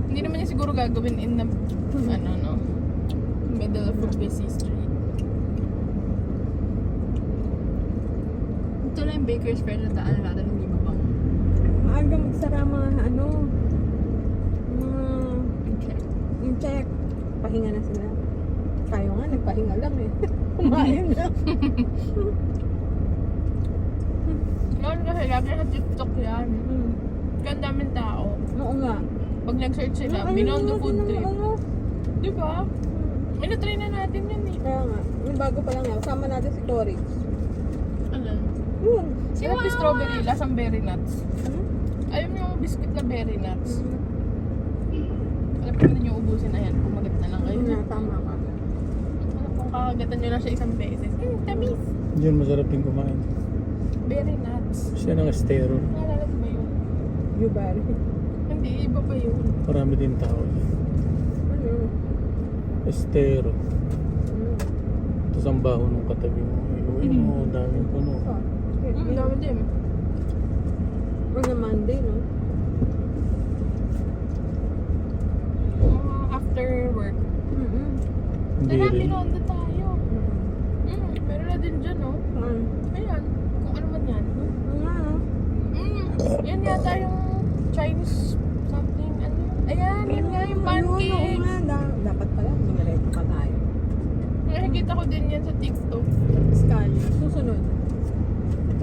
Hindi naman niya siguro gagawin in the middle of a busy street. Ito lang yung Baker's Fair na daan natin, hindi ba bang? Maaga magsara mga Okay. yung check. Pahinga na sila. Tayo nga, nagpahinga lang eh. Kumain na. Noon kasi lagi sa TikTok yan. Kaya ang daming tao. Oo nga. Pag nag-search sila, Beyond the Food Trip. Di ba? Try na natin yun eh. Kaya nga. Yung bago pa lang yan. Sama natin si Cory. Ano? Yun. Sarap yung strawberry, lasang berry nuts. Hmm? Ayaw mo yung biscuit na berry nuts. Alam ko na yung ubusin na yan. Kumagat na lang kayo. Tama ka. Ano kung kakagatan nyo lang siya isang beses. Tamis. Diyan masarap din kumain. Berry nuts. Siya ng estero. Naalala ko ba yun? You bad. Hindi, iba pa yun. Marami din tao. Ano? Estero. Tapos ang baho ng katabi mo. Iluin mo, daming puno. Ang dami din. On a Monday, no? After work. Hindi Marami rin. ronda tayo. Meron na din dyan, oh. Ayan. Kung ano man yan. Yan yata yung Chinese something. Ano yun? Ayan, yun nga yung pancake. Dapat pala, minareto pa tayo. Nakikita ko din yan sa TikTok. Scania. Susunod.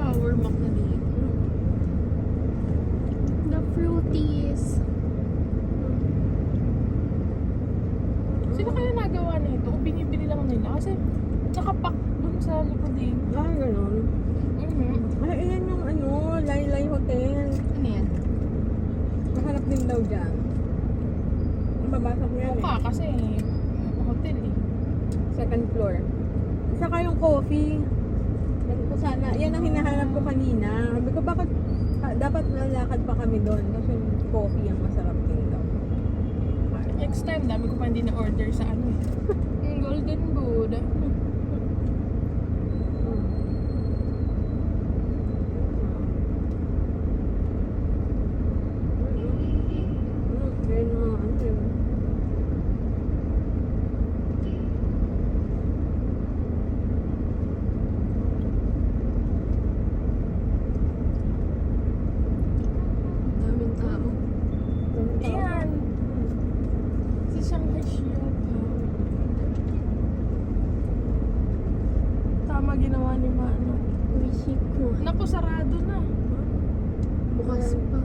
Power Mac na din. The fruities. Sino kaya nagawa na ito? Kung binibili lang nila. Kasi nakapak dun sa likod din. Ganun. Ay, iyan yung Laylay Hotel. Ano yan? Maharap din daw dyan. Mababasa ko yan Mukha kasi hotel eh. Second floor. Saka yung coffee. Sabi ko sana, yan ang hinahanap ko kanina. Sabi ko bakit dapat nalakad pa kami doon kasi yung coffee ang masarap din daw. Next time, dami ko pa hindi na-order sa ano eh. Yung Golden Buddha. Daming tao. Ayan. Sa Shanghai Shop. Tama ginawa ni Mano. Wishi ko. Naku, sarado na. Bukas pa.